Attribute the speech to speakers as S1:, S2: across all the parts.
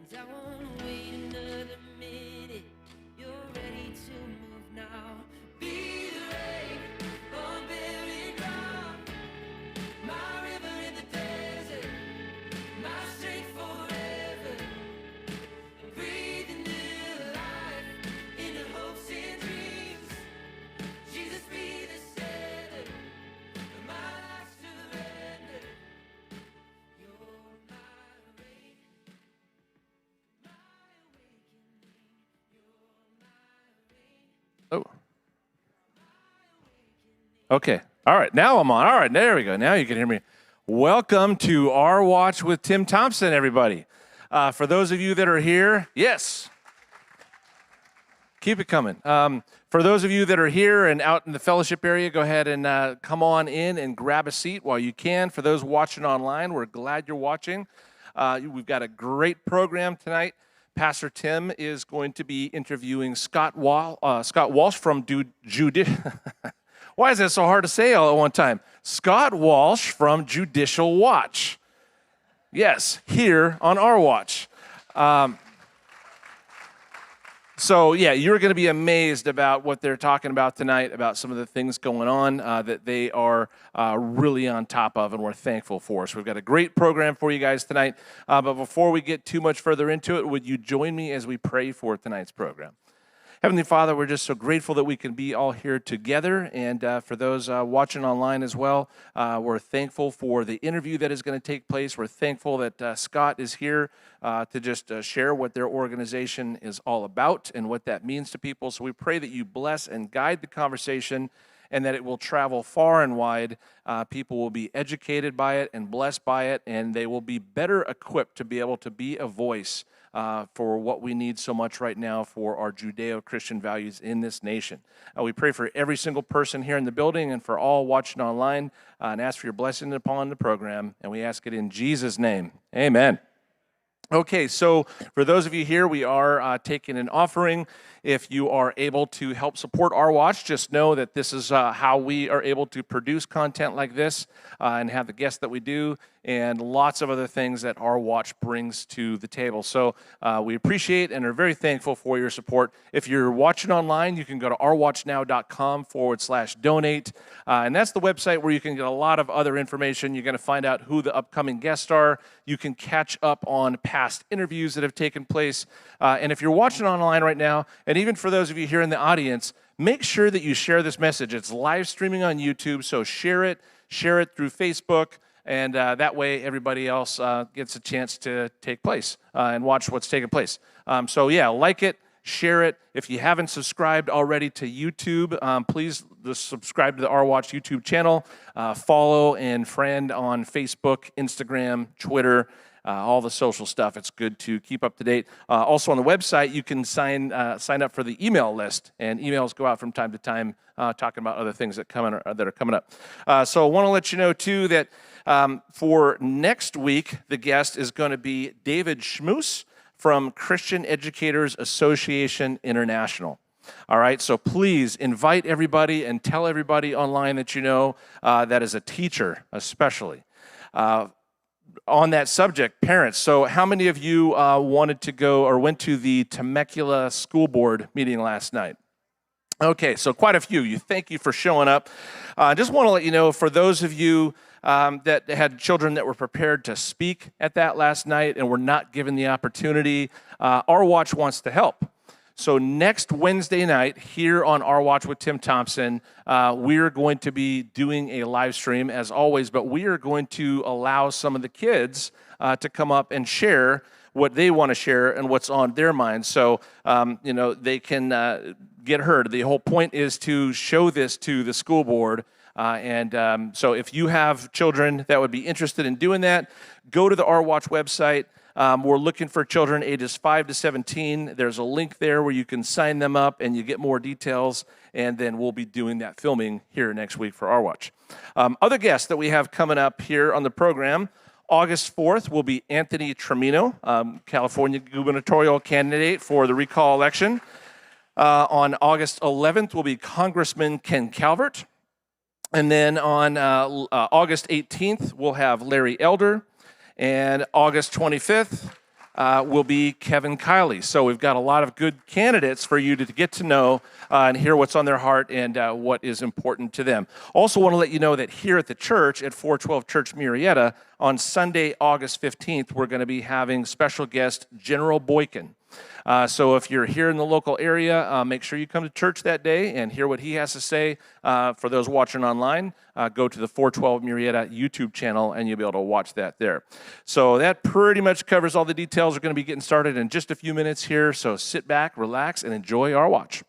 S1: 'Cause I won't wait another minute. You're ready to move now. Be the rain on barren ground, my river in the desert, my strength forever. Breathe new life into hopes and dreams. Jesus, be the center of my life's surrender. You're my rain, my awakening. You're my rain.
S2: Oh. Okay. All right. Now I'm on. All right. There we go. Now you can hear me. Welcome to Our Watch with Tim Thompson, everybody. For those of you that are here, yes. Keep it coming. For those of you that are here and out in the fellowship area, go ahead and come on in and grab a seat while you can. For those watching online, we're glad you're watching. We've got a great program tonight. Pastor Tim is going to be interviewing Scott Walsh from Judicial. Why is that so hard to say all at one time? Scott Walsh from Judicial Watch. Yes, here on Our Watch. So, yeah, you're going to be amazed about what they're talking about tonight, about some of the things going on that they are really on top of, and we're thankful for. So we've got a great program for you guys tonight. But before we get too much further into it, would you join me as we pray for tonight's program? Heavenly Father, we're just so grateful that we can be all here together, and for those watching online as well, we're thankful for the interview that is going to take place. We're thankful that Scott is here to just share what their organization is all about and what that means to people. So we pray that you bless and guide the conversation and that it will travel far and wide. People will be educated by it and blessed by it, and they will be better equipped to be able to be a voice for what we need so much right now for our Judeo-Christian values in this nation. We pray for every single person here in the building and for all watching online and ask for your blessing upon the program, and we ask it in Jesus' name. Amen. Okay, so for those of you here, we are taking an offering. If you are able to help support Our Watch, just know that this is how we are able to produce content like this and have the guests that we do and lots of other things that Our Watch brings to the table. So we appreciate and are very thankful for your support. If you're watching online, you can go to ourwatchnow.com/donate. And that's the website where you can get a lot of other information. You're going to find out who the upcoming guests are. You can catch up on past interviews that have taken place. And if you're watching online right now, and even for those of you here in the audience, make sure that you share this message. It's live streaming on YouTube, so share it through Facebook, and that way everybody else gets a chance to take place and watch what's taking place. So yeah, like it, share it. If you haven't subscribed already to YouTube, please subscribe to the Our Watch YouTube channel. Follow and friend on Facebook, Instagram, Twitter, all the social stuff. It's good to keep up to date. Also on the website, you can sign up for the email list, and emails go out from time to time talking about other things that are coming up. So I want to let you know, too, that for next week, the guest is going to be David Schmoose from Christian Educators Association International. All right, so please invite everybody and tell everybody online that you know that is a teacher, especially. On that subject, parents, so how many of you wanted to go or went to the Temecula School Board meeting last night? Okay, so quite a few. Thank you for showing up. I just want to let you know, for those of you that had children that were prepared to speak at that last night and were not given the opportunity, Our Watch wants to help. So next Wednesday night here on Our Watch with Tim Thompson, we're going to be doing a live stream as always, but we are going to allow some of the kids to come up and share what they want to share and what's on their mind. So, they can get heard. The whole point is to show this to the school board. So if you have children that would be interested in doing that, go to the Our Watch website. We're looking for children ages 5 to 17. There's a link there where you can sign them up and you get more details, and then we'll be doing that filming here next week for Our Watch. Other guests that we have coming up here on the program, August 4th will be Anthony Trimino, California gubernatorial candidate for the recall election. On August 11th will be Congressman Ken Calvert. And then on August 18th, we'll have Larry Elder. And August 25th, will be Kevin Kiley. So we've got a lot of good candidates for you to get to know and hear what's on their heart and what is important to them. Also want to let you know that here at the church at 412 Church Murrieta, on Sunday, August 15th, we're going to be having special guest General Boykin. So if you're here in the local area, make sure you come to church that day and hear what he has to say. For those watching online, go to the 412 Murrieta YouTube channel and you'll be able to watch that there. So that pretty much covers all the details. We're going to be getting started in just a few minutes here. So sit back, relax, and enjoy our watch.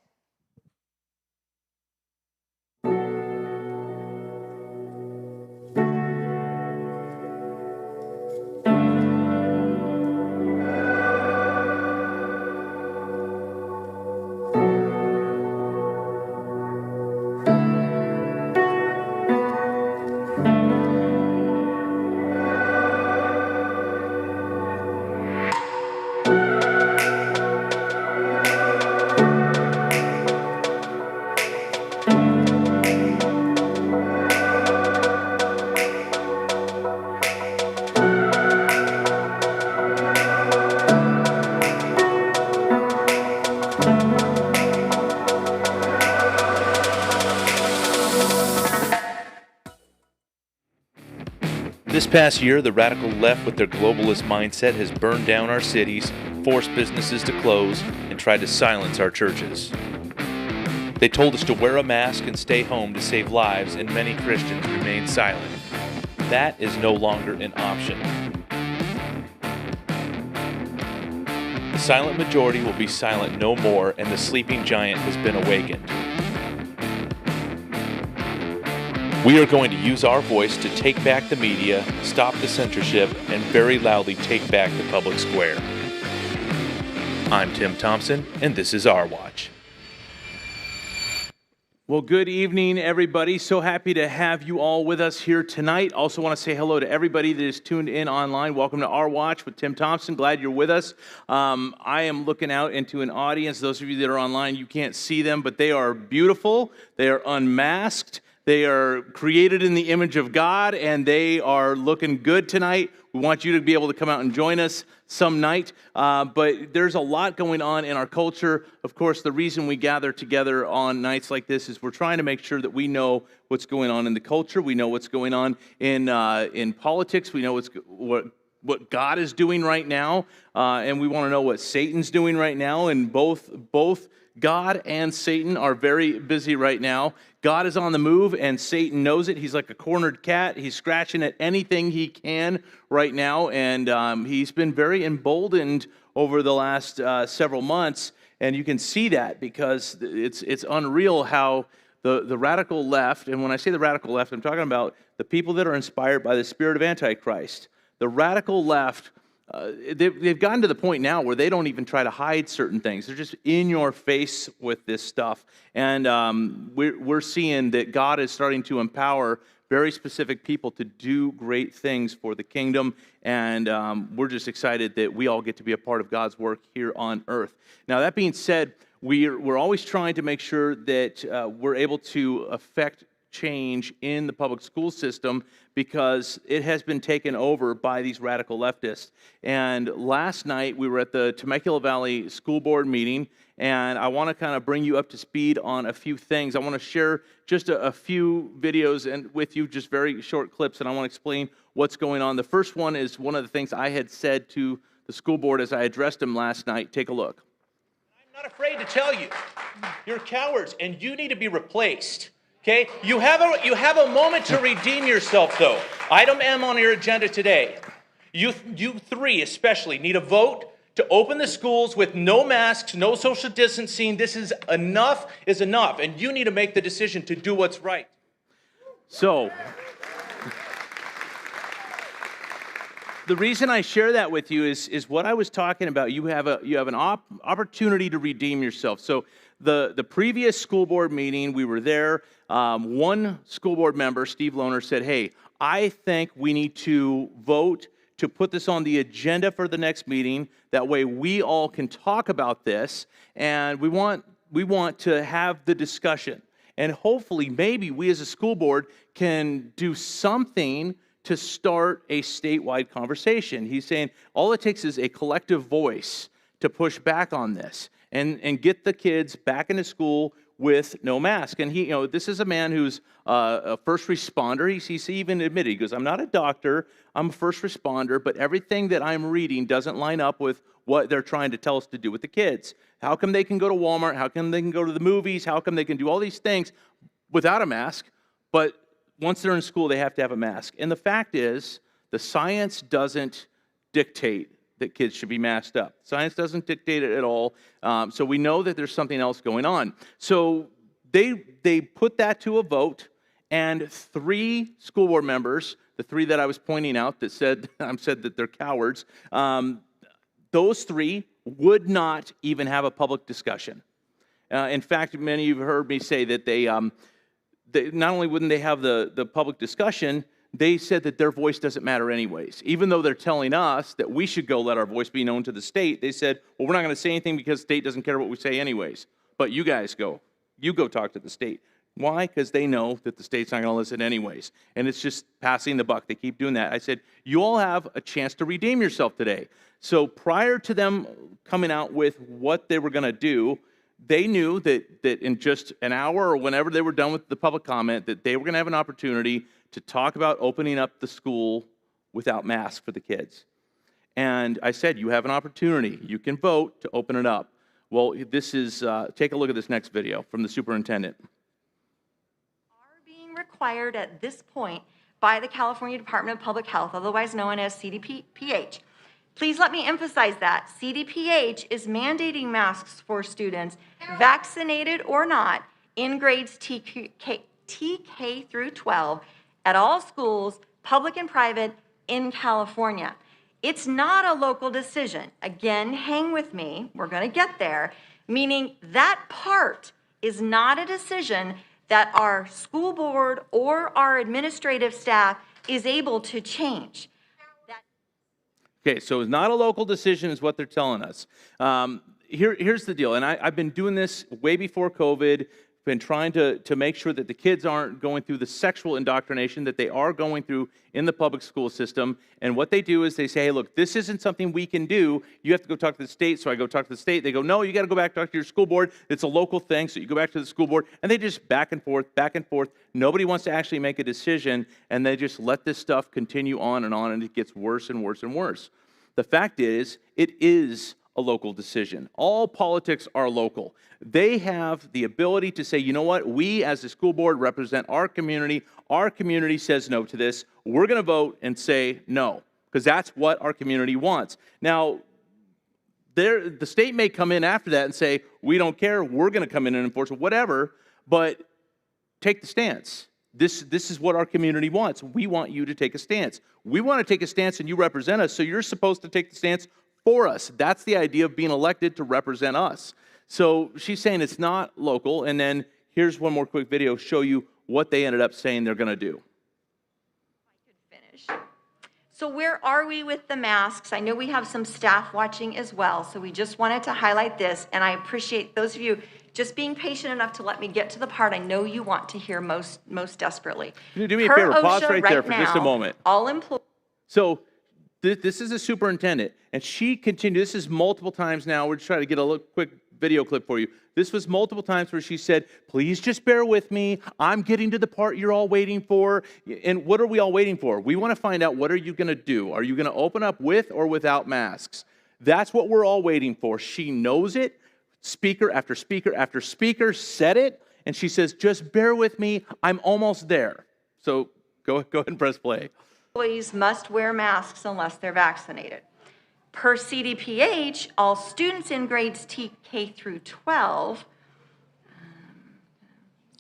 S3: This past year, the radical left with their globalist mindset has burned down our cities, forced businesses to close, and tried to silence our churches. They told us to wear a mask and stay home to save lives, and many Christians remain silent. That is no longer an option. The silent majority will be silent no more, and the sleeping giant has been awakened. We are going to use our voice to take back the media, stop the censorship, and very loudly take back the public square. I'm Tim Thompson, and this is Our Watch.
S4: Well, good evening, everybody. So happy to have you all with us here tonight. Also want to say hello to everybody that is tuned in online. Welcome to Our Watch with Tim Thompson. Glad you're with us. I am looking out into an audience. Those of you that are online, you can't see them, but they are beautiful. They are unmasked. They are created in the image of God, and they are looking good tonight. We want you to be able to come out and join us some night. But there's a lot going on in our culture. Of course, the reason we gather together on nights like this is we're trying to make sure that we know what's going on in the culture. We know what's going on in politics. We know what God is doing right now, and we want to know what Satan's doing right now. And both God and Satan are very busy right now. God is on the move, and Satan knows it. He's like a cornered cat. He's scratching at anything he can right now, and he's been very emboldened over the last several months, and you can see that because it's unreal how the radical left, and when I say the radical left, I'm talking about the people that are inspired by the spirit of Antichrist. The radical left, they've gotten to the point now where they don't even try to hide certain things. They're just in your face with this stuff. And we're seeing that God is starting to empower very specific people to do great things for the kingdom. And we're just excited that we all get to be a part of God's work here on earth. Now, that being said, we're always trying to make sure that we're able to affect change in the public school system because it has been taken over by these radical leftists. And last night we were at the Temecula Valley School Board meeting, and I want to kind of bring you up to speed on a few things. I want to share just a few videos and with you, just very short clips, and I want to explain what's going on. The first one is one of the things I had said to the school board as I addressed them last night. Take a look.
S3: I'm not afraid to tell you, you're cowards, and you need to be replaced. Okay, you have a moment to redeem yourself, though. Item M on your agenda today. You three especially need a vote to open the schools with no masks, no social distancing. This is enough, and you need to make the decision to do what's right.
S4: So, the reason I share that with you is what I was talking about. You have an opportunity to redeem yourself. So, the previous school board meeting, we were there. One school board member, Steve Lohner, said, "Hey, I think we need to vote to put this on the agenda for the next meeting. That way we all can talk about this, and we want to have the discussion. And hopefully, maybe we as a school board can do something to start a statewide conversation. He's saying all it takes is a collective voice to push back on this and get the kids back into school with no mask. And this is a man who's a first responder. He's even admitted, he goes, I'm not a doctor, I'm a first responder, but everything that I'm reading doesn't line up with what they're trying to tell us to do with the kids. How come they can go to Walmart? How come they can go to the movies? How come they can do all these things without a mask? But once they're in school, they have to have a mask. And the fact is, the science doesn't dictate that kids should be masked up. Science doesn't dictate it at all. So we know that there's something else going on. So they put that to a vote, and 3 school board members, the 3 that I was pointing out that said that they're cowards, those 3 would not even have a public discussion. In fact, many of you have heard me say that they not only wouldn't they have the public discussion, they said that their voice doesn't matter anyways. Even though they're telling us that we should go let our voice be known to the state, they said, well, we're not going to say anything because the state doesn't care what we say anyways. But you guys go. You go talk to the state. Why? Because they know that the state's not going to listen anyways. And it's just passing the buck. They keep doing that. I said, you all have a chance to redeem yourself today. So prior to them coming out with what they were going to do, they knew that in just an hour or whenever they were done with the public comment, that they were going to have an opportunity to talk about opening up the school without masks for the kids. And I said, you have an opportunity. You can vote to open it up. Well, this is, take a look at this next video from the superintendent.
S5: Are being required at this point by the California Department of Public Health, otherwise known as CDPH. Please let me emphasize that. CDPH is mandating masks for students, vaccinated or not, in grades TK through 12 at all schools, public and private, in California. It's not a local decision. Again, hang with me, we're gonna get there, meaning that part is not a decision that our school board or our administrative staff is able to change.
S4: Okay, so it's not a local decision is what they're telling us. Here's the deal, and I've been doing this way before COVID, been trying to make sure that the kids aren't going through the sexual indoctrination that they are going through in the public school system. And what they do is they say, hey, look, this isn't something we can do. You have to go talk to the state. So I go talk to the state. They go, no, you got to go back talk to your school board. It's a local thing. So you go back to the school board. And they just back and forth, back and forth. Nobody wants to actually make a decision. And they just let this stuff continue on, and it gets worse and worse and worse. The fact is, it is a local decision. All politics are local. They have the ability to say, you know what, we as a school board represent our community. Our community says no to this. We're going to vote and say no, because that's what our community wants. Now, the state may come in after that and say, we don't care, we're going to come in and enforce it, whatever, but take the stance. This is what our community wants. We want you to take a stance. We want to take a stance and you represent us, so you're supposed to take the stance for us. That's the idea of being elected to represent us. So she's saying it's not local, and then here's one more quick video show you what they ended up saying they're going to do.
S5: I could finish. So where are we with the masks? I know we have some staff watching as well, so we just wanted to highlight this, and I appreciate those of you just being patient enough to let me get to the part I know you want to hear most desperately.
S4: Can you do me a favor? Pause right there for just a moment.
S5: All employees.
S4: So this is a superintendent, and she continued. This is multiple times now. We're just trying to get a quick video clip for you. This was multiple times where she said, please just bear with me. I'm getting to the part you're all waiting for. And what are we all waiting for? We want to find out, what are you going to do? Are you going to open up with or without masks? That's what we're all waiting for. She knows it. Speaker after speaker after speaker said it. And she says, just bear with me. I'm almost there. So go ahead and press play.
S5: Employees must wear masks unless they're vaccinated. Per CDPH, all students in grades TK through 12,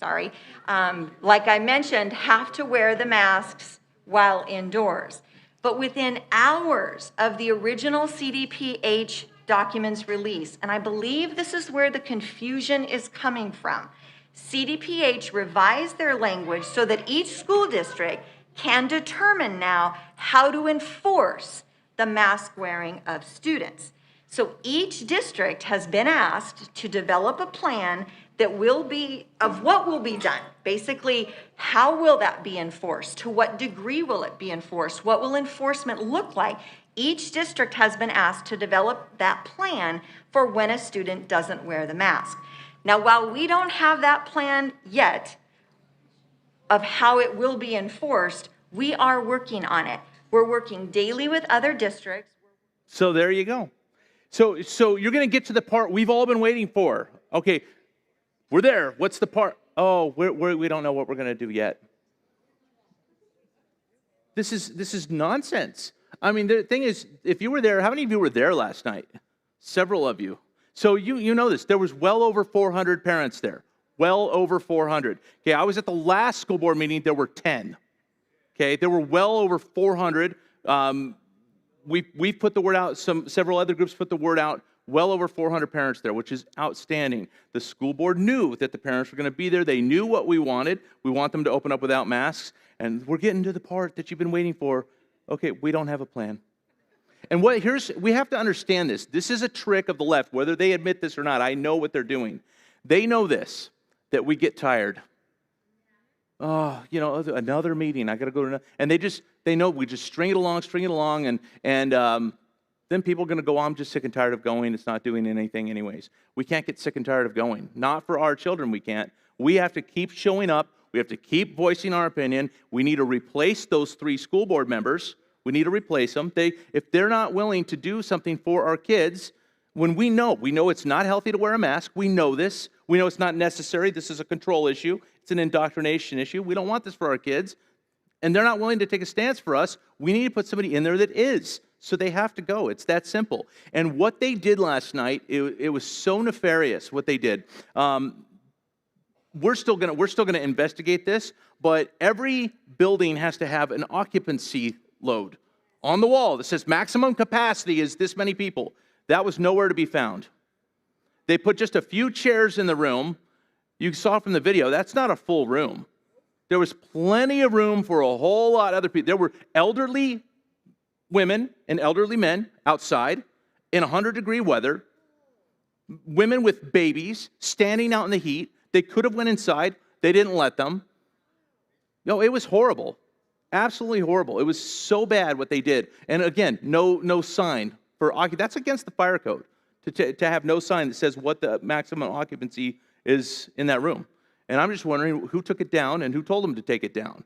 S5: like I mentioned, have to wear the masks while indoors. But within hours of the original CDPH documents release, and I believe this is where the confusion is coming from, CDPH revised their language so that each school district can determine now how to enforce the mask wearing of students. So each district has been asked to develop a plan of what will be done. Basically, how will that be enforced? To what degree will it be enforced? What will enforcement look like? Each district has been asked to develop that plan for when a student doesn't wear the mask. Now, while we don't have that plan yet of how it will be enforced, we are working on it. We're working daily with other districts.
S4: So there you go. So you're going to get to the part we've all been waiting for. Okay, we're there. What's the part? Oh, we don't know what we're going to do yet. This is nonsense. I mean, the thing is, if you were there, how many of you were there last night? Several of you. So you know this. There was well over 400 parents there. Well over 400. Okay, I was at the last school board meeting. There were 10. Okay, there were well over 400. We've put the word out. Several other groups put the word out. Well over 400 parents there, which is outstanding. The school board knew that the parents were going to be there. They knew what we wanted. We want them to open up without masks. And we're getting to the part that you've been waiting for. Okay, we don't have a plan. And we have to understand this. This is a trick of the left, whether they admit this or not. I know what they're doing. They know this, that we get tired. Oh, another meeting. I got to go to another. And they know we just string it along, and then people are going to go, I'm just sick and tired of going. It's not doing anything anyways. We can't get sick and tired of going. Not for our children, we can't. We have to keep showing up. We have to keep voicing our opinion. We need to replace those 3 school board members. We need to replace them. If they're not willing to do something for our kids, when we know it's not healthy to wear a mask. We know this. We know it's not necessary. This is a control issue. It's an indoctrination issue. We don't want this for our kids. And they're not willing to take a stance for us. We need to put somebody in there that is. So they have to go. It's that simple. And what they did last night, it was so nefarious what they did. We're still gonna investigate this, but every building has to have an occupancy load on the wall that says maximum capacity is this many people. That was nowhere to be found. They put just a few chairs in the room. You saw from the video, that's not a full room. There was plenty of room for a whole lot of other people. There were elderly women and elderly men outside in 100-degree weather, women with babies standing out in the heat. They could have went inside. They didn't let them. No, it was horrible. Absolutely horrible. It was so bad what they did. And again, no sign for occupancy. That's against the fire code to have no sign that says what the maximum occupancy is in that room. And I'm just wondering who took it down and who told them to take it down.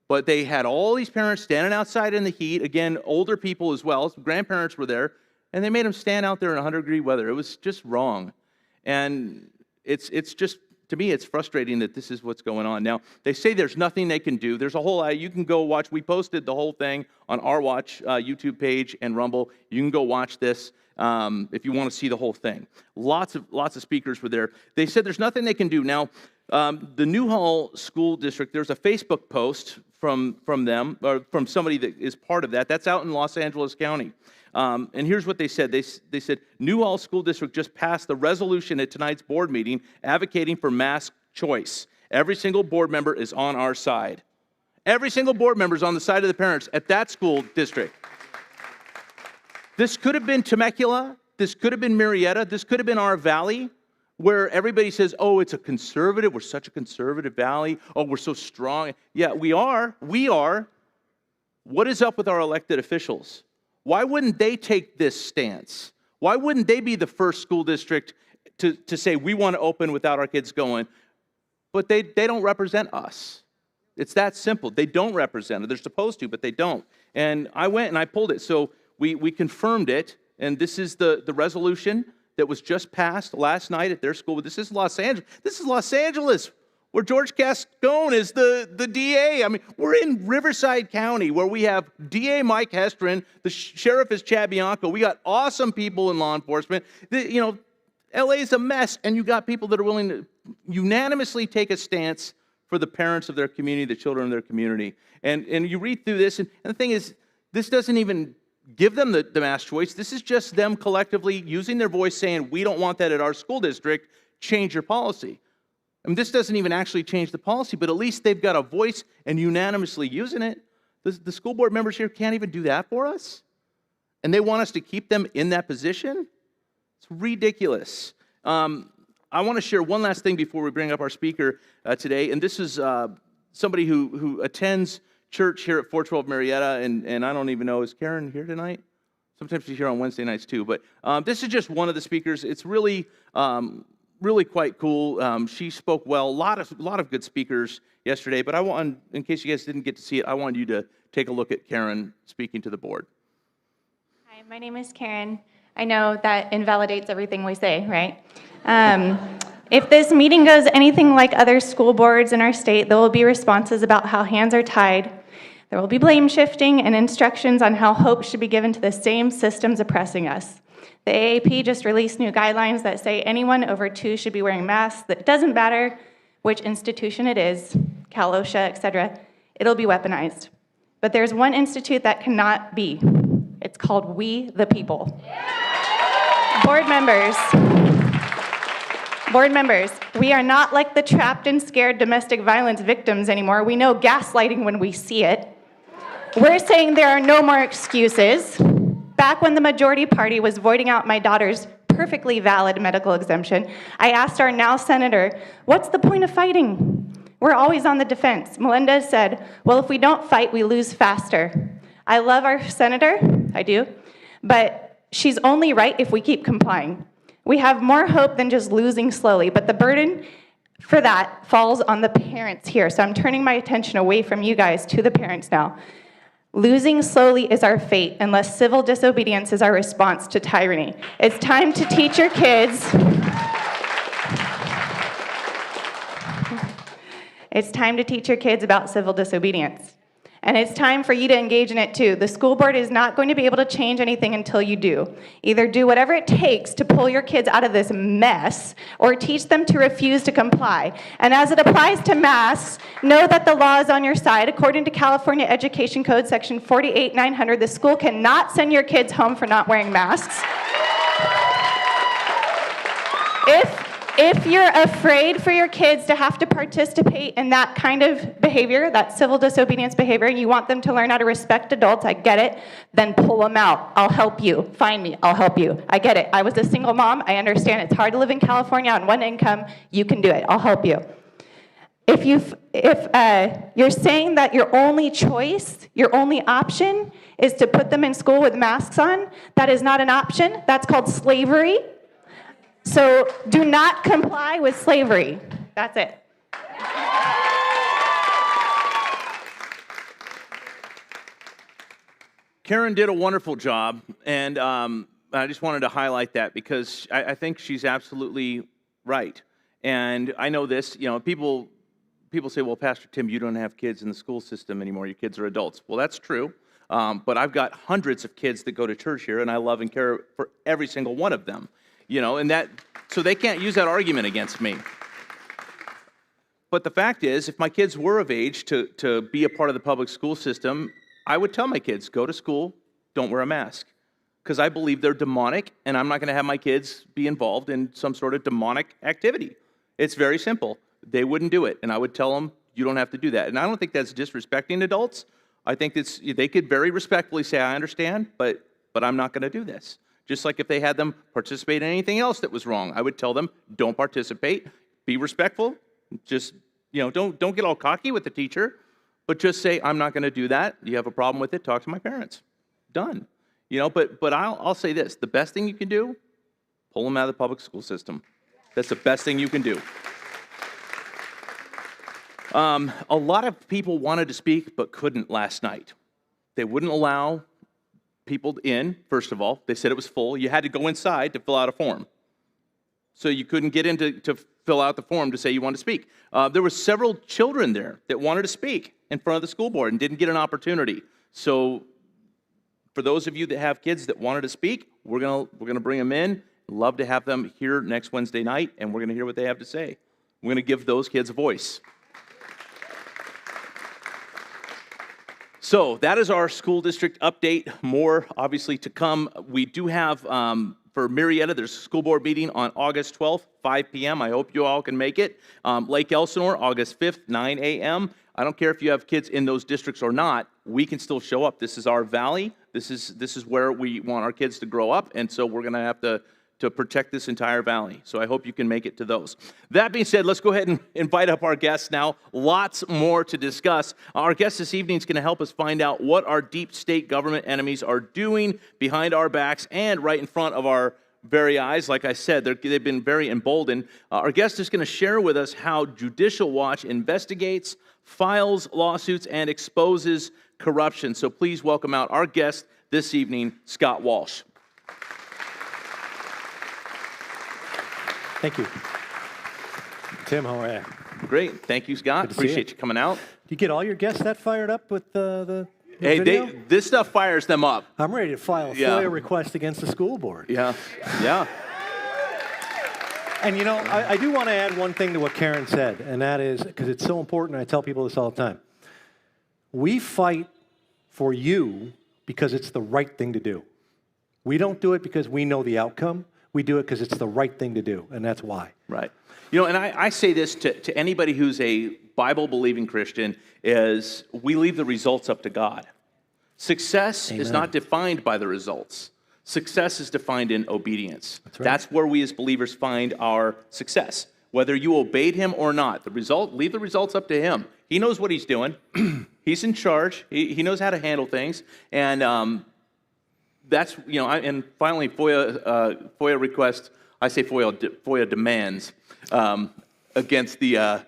S4: But they had all these parents standing outside in the heat. Again, older people as well. Some grandparents were there. And they made them stand out there in 100-degree weather. It was just wrong. And it's just, to me, it's frustrating that this is what's going on. Now, they say there's nothing they can do. There's a whole lot. You can go watch. We posted the whole thing on our Watch YouTube page and Rumble. You can go watch this if you want to see the whole thing. Lots of speakers were there. They said there's nothing they can do. Now, the Newhall School District, there's a Facebook post from them, or from somebody that is part of that. That's out in Los Angeles County. And here's what they said. They said, Newhall School District just passed the resolution at tonight's board meeting advocating for mask choice. Every single board member is on our side. Every single board member is on the side of the parents at that school district. This could have been Temecula. This could have been Murrieta. This could have been our valley, where everybody says, oh, it's a conservative. We're such a conservative valley. Oh, we're so strong. Yeah, we are. We are. What is up with our elected officials? Why wouldn't they take this stance? Why wouldn't they be the first school district to say we want to open without our kids going? But they don't represent us. It's that simple. They don't represent it. They're supposed to, but they don't. And I went and I pulled it. So we confirmed it, and this is the resolution that was just passed last night at their school. This is Los Angeles. This is Los Angeles, where George Cascone is the DA. I mean, we're in Riverside County, where we have DA Mike Hestron. The sheriff is Chad Bianco. We got awesome people in law enforcement. LA is a mess, and you got people that are willing to unanimously take a stance for the parents of their community, the children of their community. And you read through this, and the thing is, this doesn't even give them the mask choice. This is just them collectively using their voice saying, we don't want that at our school district, change your policy. I mean, this doesn't even actually change the policy, but at least they've got a voice and unanimously using it. The school board members here can't even do that for us? And they want us to keep them in that position? It's ridiculous. I want to share one last thing before we bring up our speaker today, and this is somebody who attends church here at 412 Marietta, and I don't even know, is Karen here tonight? Sometimes she's here on Wednesday nights too, but this is just one of the speakers. It's really, really quite cool. She spoke well. A lot of good speakers yesterday, but I want, in case you guys didn't get to see it, I wanted you to take a look at Karen speaking to the board.
S6: Hi, my name is Karen. I know that invalidates everything we say, right? If this meeting goes anything like other school boards in our state, there will be responses about how hands are tied. There will be blame shifting and instructions on how hope should be given to the same systems oppressing us. The AAP just released new guidelines that say anyone over 2 should be wearing masks. That doesn't matter which institution it is, Cal OSHA, etc. It'll be weaponized. But there's one institute that cannot be. It's called We the People. Board members, we are not like the trapped and scared domestic violence victims anymore. We know gaslighting when we see it. We're saying there are no more excuses. Back when the majority party was voting out my daughter's perfectly valid medical exemption, I asked our now senator, what's the point of fighting? We're always on the defense. Melendez said, well, if we don't fight, we lose faster. I love our senator, I do, but she's only right if we keep complying. We have more hope than just losing slowly, but the burden for that falls on the parents here. So I'm turning my attention away from you guys to the parents now. Losing slowly is our fate unless civil disobedience is our response to tyranny. It's time to teach your kids. It's time to teach your kids about civil disobedience. And it's time for you to engage in it too. The school board is not going to be able to change anything until you do. Either do whatever it takes to pull your kids out of this mess, or teach them to refuse to comply. And as it applies to masks, know that the law is on your side. According to California Education Code Section 48900, the school cannot send your kids home for not wearing masks. If you're afraid for your kids to have to participate in that kind of behavior, that civil disobedience behavior, and you want them to learn how to respect adults, I get it, then pull them out. I'll help you. Find me. I'll help you. I get it. I was a single mom. I understand it's hard to live in California on one income. You can do it. I'll help you. If you're saying that your only choice, your only option is to put them in school with masks on, that is not an option. That's called slavery. So do not comply with slavery. That's it.
S4: Karen did a wonderful job, and I just wanted to highlight that because I think she's absolutely right. And I know this, you know, people say, well, Pastor Tim, you don't have kids in the school system anymore. Your kids are adults. Well, that's true. But I've got hundreds of kids that go to church here, and I love and care for every single one of them. You know, and so they can't use that argument against me. But the fact is, if my kids were of age to be a part of the public school system, I would tell my kids, go to school, don't wear a mask. Because I believe they're demonic, and I'm not going to have my kids be involved in some sort of demonic activity. It's very simple. They wouldn't do it, and I would tell them, you don't have to do that. And I don't think that's disrespecting adults. I think they could very respectfully say, I understand, but I'm not going to do this. Just like if they had them participate in anything else that was wrong, I would tell them, don't participate, be respectful, just, you know, don't get all cocky with the teacher, but just say, I'm not going to do that. You have a problem with it, talk to my parents. Done. You know, but I'll say this, the best thing you can do, pull them out of the public school system. That's the best thing you can do. A lot of people wanted to speak but couldn't last night. They wouldn't allow people in, first of all. They said it was full. You had to go inside to fill out a form. So you couldn't get in to fill out the form to say you wanted to speak. There were several children there that wanted to speak in front of the school board and didn't get an opportunity. So for those of you that have kids that wanted to speak, we're gonna bring them in. Love to have them here next Wednesday night, and we're gonna hear what they have to say. We're gonna give those kids a voice. So that is our school district update. More, obviously, to come. We do have, for Marietta, there's a school board meeting on August 12th, 5 p.m. I hope you all can make it. Lake Elsinore, August 5th, 9 a.m. I don't care if you have kids in those districts or not. We can still show up. This is our valley. This is where we want our kids to grow up, and so we're going to have to to protect this entire valley. So I hope you can make it to those. That being said, let's go ahead and invite up our guests now. Lots more to discuss. Our guest this evening is going to help us find out what our deep state government enemies are doing behind our backs and right in front of our very eyes. Like I said, they've been very emboldened. Our guest is going to share with us how Judicial Watch investigates, files lawsuits, and exposes corruption. So please welcome out our guest this evening, Scott Walsh.
S7: Thank you. Tim, how are you?
S4: Great. Thank you, Scott.
S7: Good to see
S4: Appreciate you coming out.
S7: Do you get all your guests that fired up with the
S4: Hey,
S7: video?
S4: this stuff fires them up.
S7: I'm ready to file a FOIA request against the school board.
S4: Yeah. Yeah.
S7: And you know, I do want to add one thing to what Karen said, and that is, because it's so important, I tell people this all the time. We fight for you because it's the right thing to do. We don't do it because we know the outcome. We do it because it's the right thing to do, and that's why.
S4: Right. You know, and I say this to anybody who's a Bible-believing Christian, is we leave the results up to God. Success is not defined by the results. Success is defined in obedience.
S7: That's right.
S4: That's where we as believers find our success. Whether you obeyed him or not, leave the results up to him. He knows what he's doing. He's in charge. He knows how to handle things. And that's, you know, and finally, FOIA requests, I say FOIA demands against the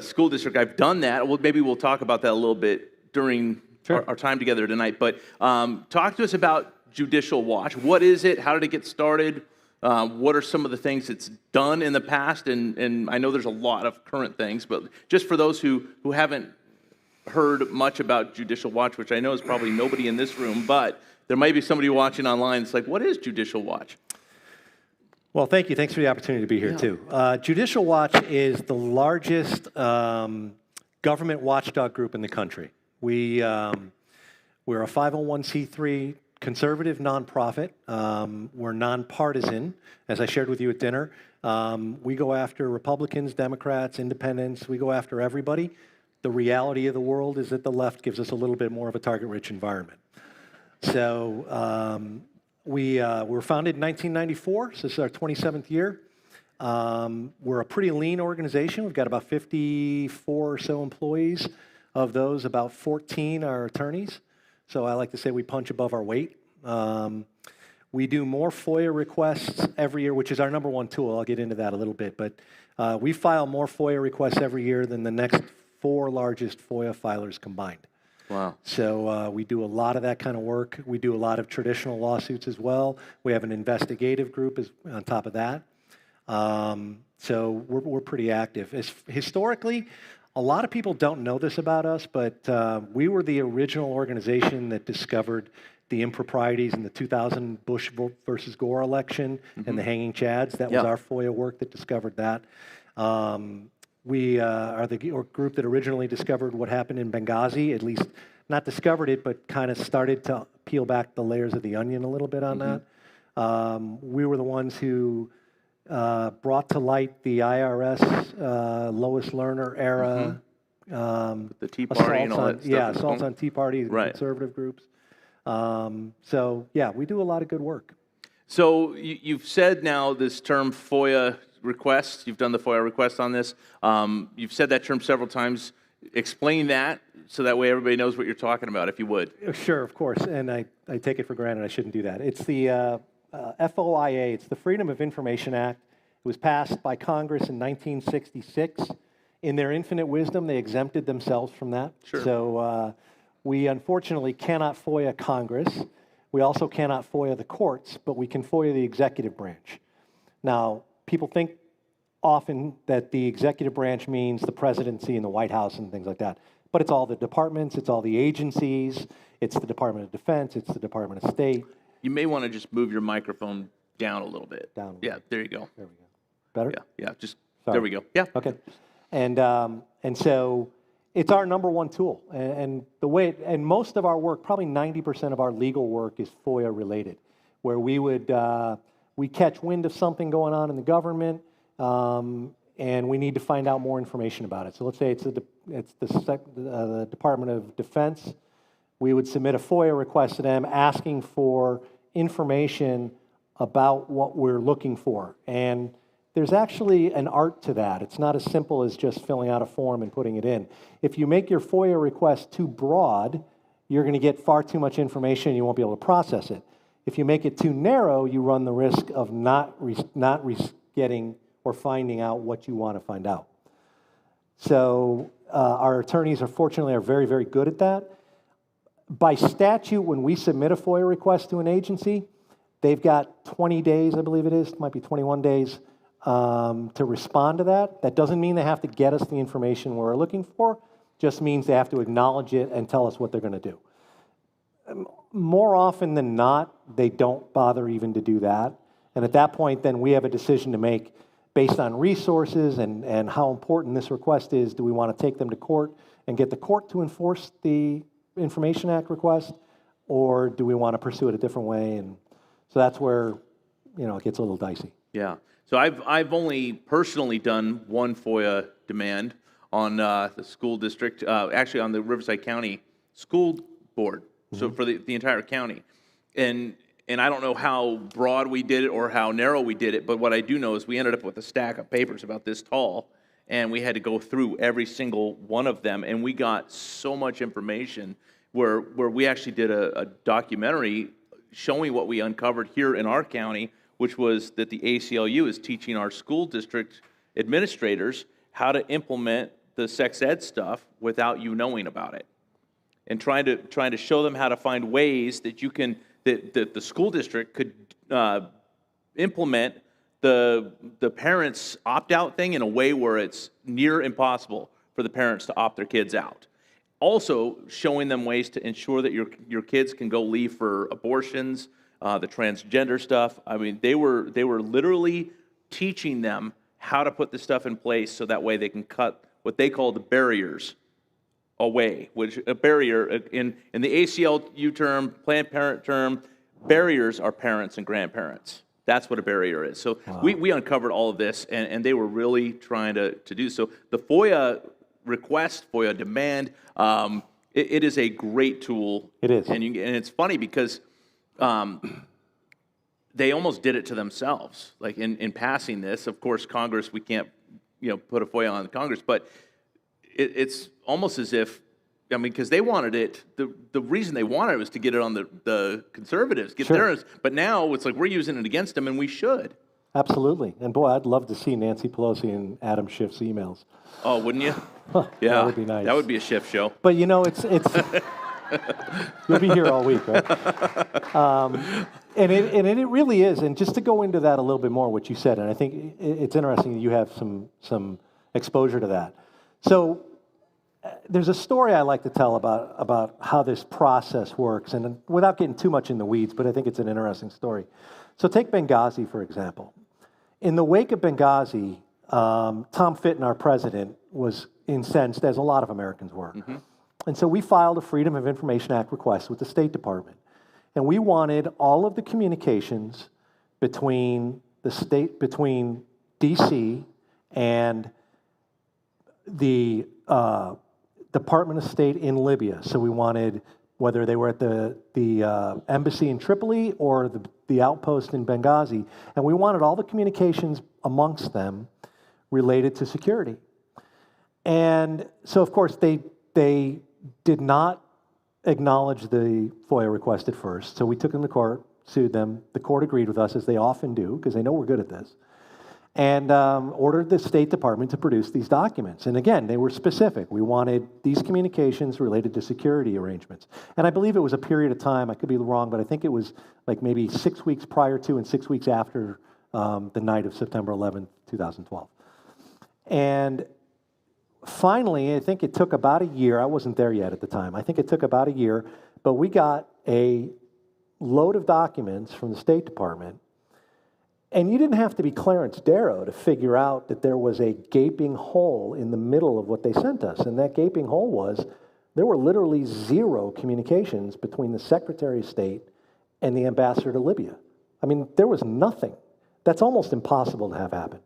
S4: school district. I've done that. Well, maybe we'll talk about that a little bit during our time together tonight. But talk to us about Judicial Watch. What is it? How did it get started? What are some of the things it's done in the past? And I know there's a lot of current things, but just for those who haven't heard much about Judicial Watch, which I know is probably nobody in this room, but there might be somebody watching online that's like, what is Judicial Watch?
S7: Well, thank you. Thanks for the opportunity to be here, too. Judicial Watch is the largest government watchdog group in the country. We're a 501c3 conservative nonprofit. We're nonpartisan, as I shared with you at dinner. We go after Republicans, Democrats, independents. We go after everybody. The reality of the world is that the left gives us a little bit more of a target-rich environment. So we were founded in 1994, so this is our 27th year. We're a pretty lean organization. We've got about 54 or so employees. Of those, about 14 are attorneys. So I like to say we punch above our weight. We do more FOIA requests every year, which is our number one tool. I'll get into that a little bit. But we file more FOIA requests every year than the next 4 largest FOIA filers combined.
S4: Wow.
S7: So we do a lot of that kind of work. We do a lot of traditional lawsuits as well. We have an investigative group on top of that. So we're pretty active. Historically, a lot of people don't know this about us, but we were the original organization that discovered the improprieties in the 2000 Bush versus Gore election and the hanging chads. That was our FOIA work that discovered that. We are the group that originally discovered what happened in Benghazi, at least not discovered it, but kind of started to peel back the layers of the onion a little bit on that. We were the ones who brought to light the IRS Lois Lerner era.
S4: The Tea Party and all that stuff.
S7: Yeah, assaults on Tea Party,
S4: Right.
S7: conservative groups. So, yeah, we do a lot of good work.
S4: So you've said now this term FOIA request. You've done the FOIA request on this. You've said that term several times. Explain that so that way everybody knows what you're talking about, if you would.
S7: Sure, of course, and I take it for granted I shouldn't do that. It's the FOIA, it's the Freedom of Information Act. It was passed by Congress in 1966. In their infinite wisdom, they exempted themselves from that.
S4: Sure.
S7: So we unfortunately cannot FOIA Congress. We also cannot FOIA the courts, but we can FOIA the executive branch. Now, people think often that the executive branch means the presidency and the White House and things like that. But it's all the departments, it's all the agencies, it's the Department of Defense, it's the Department of State.
S4: You may want to just move your microphone down a little bit.
S7: Down a little
S4: Yeah, there you go.
S7: There we go. Better?
S4: Yeah, just,
S7: Sorry.
S4: there we go. Yeah.
S7: Okay. And so it's our number one tool. And the way, and most of our work, probably 90% of our legal work is FOIA related, where we would, we catch wind of something going on in the government, and we need to find out more information about it. So let's say it's the Department of Defense. We would submit a FOIA request to them asking for information about what we're looking for. And there's actually an art to that. It's not as simple as just filling out a form and putting it in. If you make your FOIA request too broad, you're going to get far too much information and you won't be able to process it. If you make it too narrow, you run the risk of not getting or finding out what you want to find out. So our attorneys, fortunately, are very, very good at that. By statute, when we submit a FOIA request to an agency, they've got 20 days, I believe it is, it might be 21 days, to respond to that. That doesn't mean they have to get us the information we're looking for, just means they have to acknowledge it and tell us what they're going to do. More often than not, they don't bother even to do that. And at that point, then we have a decision to make based on resources and how important this request is. Do we want to take them to court and get the court to enforce the Information Act request, or do we want to pursue it a different way? And so that's where, it gets a little dicey.
S4: Yeah. So I've only personally done one FOIA demand on the school district, actually on the Riverside County School Board, so for the entire county. And I don't know how broad we did it or how narrow we did it, but what I do know is we ended up with a stack of papers about this tall, and we had to go through every single one of them, and we got so much information where we actually did a documentary showing what we uncovered here in our county, which was that the ACLU is teaching our school district administrators how to implement the sex ed stuff without you knowing about it, and trying to show them how to find ways that you can that the school district could implement the parents opt-out thing in a way where it's near impossible for the parents to opt their kids out. Also showing them ways to ensure that your kids can go leave for abortions, the transgender stuff. I mean, they were literally teaching them how to put this stuff in place so that way they can cut what they call the barriers away, which a barrier in the ACLU term, Planned Parent term, barriers are parents and grandparents. That's what a barrier is. So wow. we uncovered all of this, and they were really trying to do so. The FOIA request, FOIA demand, it is a great tool.
S7: It is.
S4: And it's funny because they almost did it to themselves. Like in passing this, of course, Congress, we can't put a FOIA on Congress, but it's almost as if, because they wanted it, the reason they wanted it was to get it on the conservatives, get theirs, but now it's like we're using it against them, and we should.
S7: Absolutely. And boy, I'd love to see Nancy Pelosi and Adam Schiff's emails.
S4: Oh, wouldn't you? Yeah.
S7: That would be nice.
S4: That would be a Schiff show.
S7: But it's you'll be here all week, right? And it really is. And just to go into that a little bit more, what you said, and I think it's interesting that you have some exposure to that. So there's a story I like to tell about how this process works, and without getting too much in the weeds, but I think it's an interesting story. So take Benghazi, for example. In the wake of Benghazi, Tom Fitton, our president, was incensed, as a lot of Americans were. Mm-hmm. And so we filed a Freedom of Information Act request with the State Department. And we wanted all of the communications between between D.C. and the Department of State in Libya. So we wanted, whether they were at the embassy in Tripoli or the outpost in Benghazi, and we wanted all the communications amongst them related to security. And so, of course, they did not acknowledge the FOIA request at first. So we took them to court, sued them. The court agreed with us, as they often do, because they know we're good at this, and ordered the State Department to produce these documents. And again, they were specific. We wanted these communications related to security arrangements. And I believe it was a period of time, I could be wrong, but I think it was like maybe 6 weeks prior to and 6 weeks after the night of September 11th, 2012. And finally, I think it took about a year. I wasn't there yet at the time. I think it took about a year, but we got a load of documents from the State Department. And you didn't have to be Clarence Darrow to figure out that there was a gaping hole in the middle of what they sent us. And that gaping hole was, there were literally zero communications between the Secretary of State and the ambassador to Libya. I mean, there was nothing. That's almost impossible to have happen.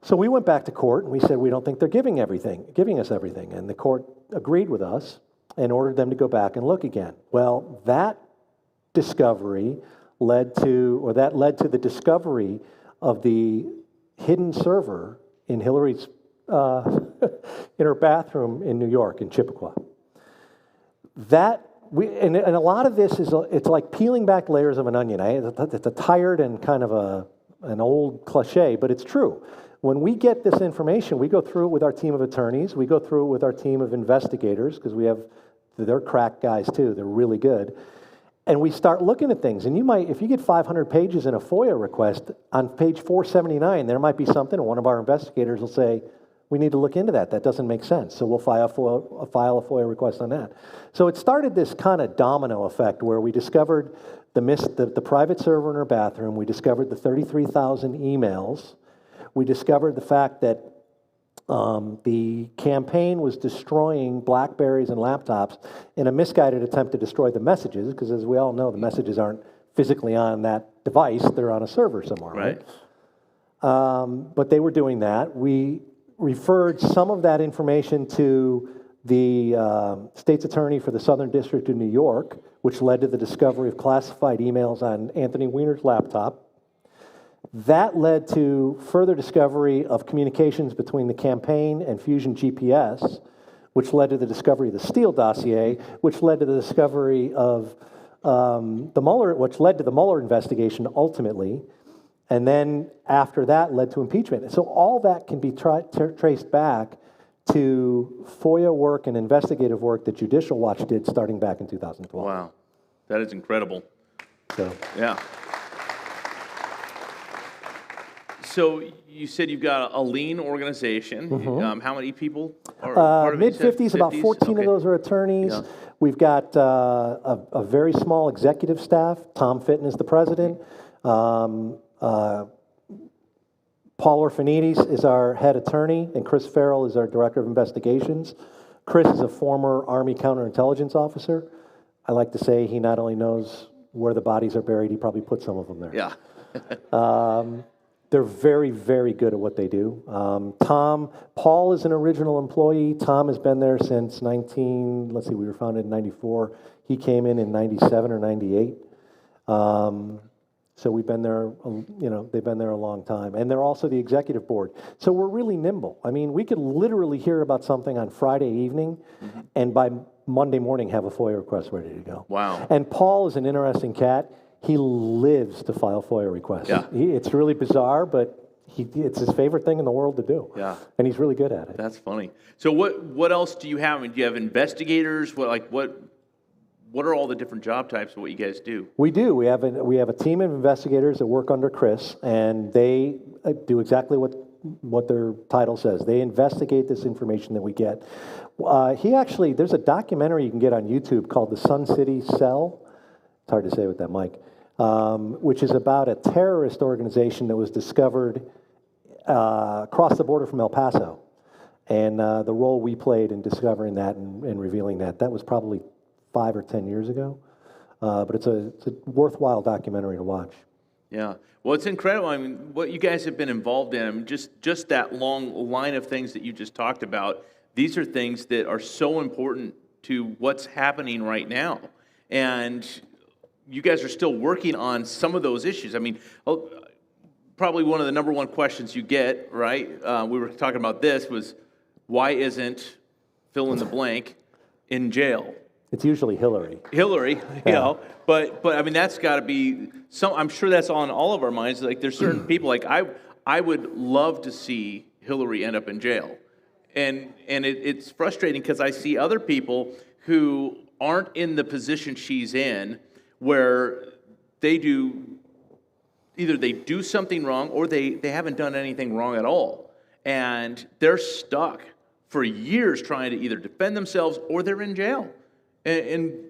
S7: So we went back to court and we said, we don't think they're giving us everything. And the court agreed with us and ordered them to go back and look again. Well, that discovery led to the discovery of the hidden server in Hillary's in her bathroom in New York, in Chippewa. And a lot of this it's like peeling back layers of an onion. It's a tired and kind of an old cliche, but it's true. When we get this information, we go through it with our team of attorneys, we go through it with our team of investigators, because they're crack guys too, they're really good. And we start looking at things, and if you get 500 pages in a FOIA request, on page 479, there might be something, and one of our investigators will say, we need to look into that. That doesn't make sense. So we'll file a FOIA request on that. So it started this kind of domino effect where we discovered the private server in her bathroom. We discovered the 33,000 emails. We discovered the fact that the campaign was destroying BlackBerries and laptops in a misguided attempt to destroy the messages, because as we all know, the messages aren't physically on that device. They're on a server somewhere, right? But they were doing that. We referred some of that information to the state's attorney for the Southern District of New York, which led to the discovery of classified emails on Anthony Weiner's laptop. That led to further discovery of communications between the campaign and Fusion GPS, which led to the discovery of the Steele dossier, which led to the discovery of which led to the Mueller investigation ultimately. And then after that led to impeachment. So all that can be traced back to FOIA work and investigative work that Judicial Watch did starting back in 2012.
S4: Wow, that is incredible.
S7: So,
S4: yeah. So you said you've got a lean organization.
S7: Mm-hmm.
S4: How many people are part of it?
S7: Mid-50s, about 14 of those are attorneys. Yeah. We've got a very small executive staff. Tom Fitton is the president. Paul Orphanides is our head attorney, and Chris Farrell is our director of investigations. Chris is a former Army counterintelligence officer. I like to say he not only knows where the bodies are buried, he probably put some of them there.
S4: Yeah.
S7: They're very, very good at what they do. Paul is an original employee. Tom has been there since we were founded in 94. He came in 97 or 98. So we've been there, they've been there a long time. And they're also the executive board. So we're really nimble. I mean, we could literally hear about something on Friday evening, and by Monday morning have a FOIA request ready to go.
S4: Wow.
S7: And Paul is an interesting cat. He lives to file FOIA requests.
S4: Yeah.
S7: It's really bizarre, but it's his favorite thing in the world to do.
S4: Yeah.
S7: And he's really good at it.
S4: That's funny. So what else do you have? I mean, do you have investigators? What are all the different job types of what you guys do?
S7: We do. We have a team of investigators that work under Chris, and they do exactly what their title says. They investigate this information that we get. There's a documentary you can get on YouTube called The Sun City Cell. It's hard to say with that mic. Which is about a terrorist organization that was discovered across the border from El Paso. And the role we played in discovering that and revealing that. That was probably 5 or 10 years ago. But it's a worthwhile documentary to watch.
S4: Yeah. Well, it's incredible. I mean, what you guys have been involved in, I mean, just that long line of things that you just talked about, these are things that are so important to what's happening right now. And you guys are still working on some of those issues. I mean, probably one of the number one questions you get, right? We were talking about this was, why isn't fill in the blank in jail?
S7: It's usually Hillary.
S4: You know, but I mean, that's got to be I'm sure that's on all of our minds. Like, there's certain people, like I would love to see Hillary end up in jail, and it's frustrating because I see other people who aren't in the position she's in, where either they do something wrong or they haven't done anything wrong at all, and they're stuck for years trying to either defend themselves or they're in jail. And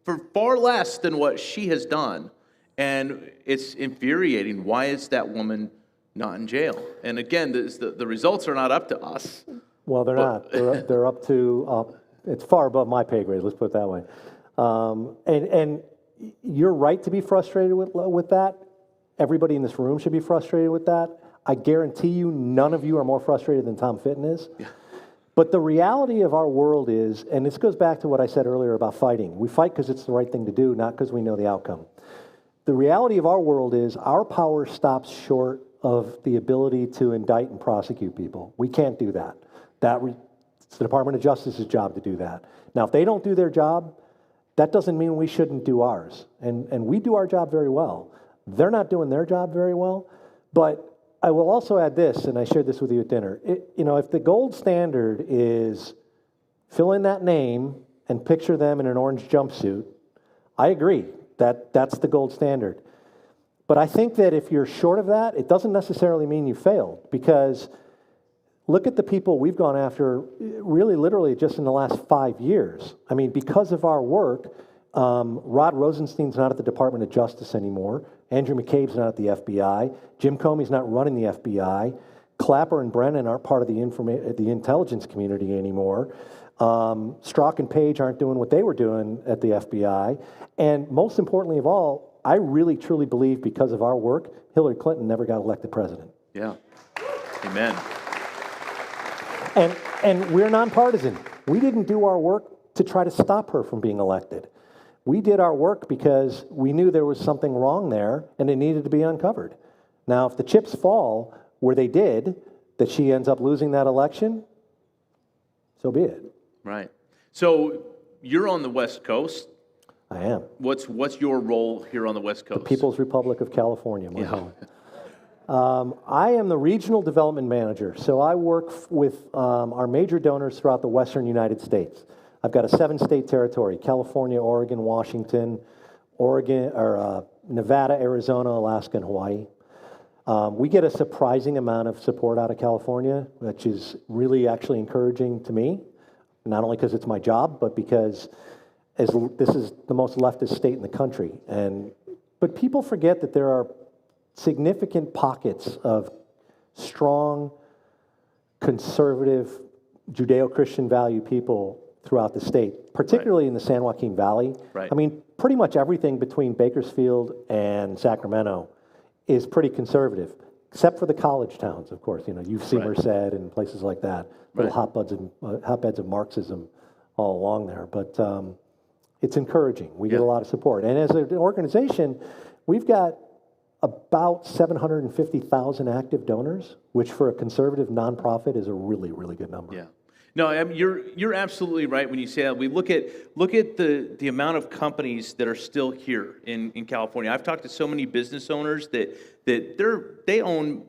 S4: for far less than what she has done. And it's infuriating. Why is that woman not in jail? And again, the results are not up to us.
S7: Well, they're not. They're up to, it's far above my pay grade, let's put it that way. And you're right to be frustrated with that. Everybody in this room should be frustrated with that. I guarantee you none of you are more frustrated than Tom Fitton is. Yeah. But the reality of our world is, and this goes back to what I said earlier about fighting. We fight because it's the right thing to do, not because we know the outcome. the reality of our world is our power stops short of the ability to indict and prosecute people. We can't do that. It's the Department of Justice's job to do that. Now, if they don't do their job, that doesn't mean we shouldn't do ours. And we do our job very well. They're not doing their job very well. But I will also add this, and I shared this with you at dinner. If the gold standard is fill in that name and picture them in an orange jumpsuit, I agree. That's the gold standard. But I think that if you're short of that, it doesn't necessarily mean you failed, because look at the people we've gone after really literally just in the last 5 years. I mean, because of our work, Rod Rosenstein's not at the Department of Justice anymore. Andrew McCabe's not at the FBI. Jim Comey's not running the FBI. Clapper and Brennan aren't part of the intelligence community anymore. Strzok and Page aren't doing what they were doing at the FBI. And most importantly of all, I really truly believe because of our work, Hillary Clinton never got elected president.
S4: Yeah. Amen.
S7: And we're nonpartisan. We didn't do our work to try to stop her from being elected. We did our work because we knew there was something wrong there and it needed to be uncovered. Now, if the chips fall where they did, that she ends up losing that election, so be it.
S4: Right. So you're on the West Coast.
S7: I am.
S4: What's your role here on the West Coast?
S7: The People's Republic of California, my home. I am the regional development manager, so I work with our major donors throughout the western United States. I've got a 7-state territory: California, Oregon, Washington, Nevada, Arizona, Alaska, and Hawaii. We get a surprising amount of support out of California, which is really actually encouraging to me, not only because it's my job, but because this is the most leftist state in the country. But people forget that there are significant pockets of strong, conservative, Judeo-Christian value people throughout the state, particularly in the San Joaquin Valley.
S4: Right.
S7: I mean, pretty much everything between Bakersfield and Sacramento is pretty conservative, except for the college towns, of course. You've seen Merced and places like that, little hotbeds of Marxism all along there. But it's encouraging. We get a lot of support. And as an organization, we've got about 750,000 active donors, which for a conservative nonprofit is a really, really good number.
S4: Yeah. No, you're absolutely right when you say that. We look at the amount of companies that are still here in California. I've talked to so many business owners that they own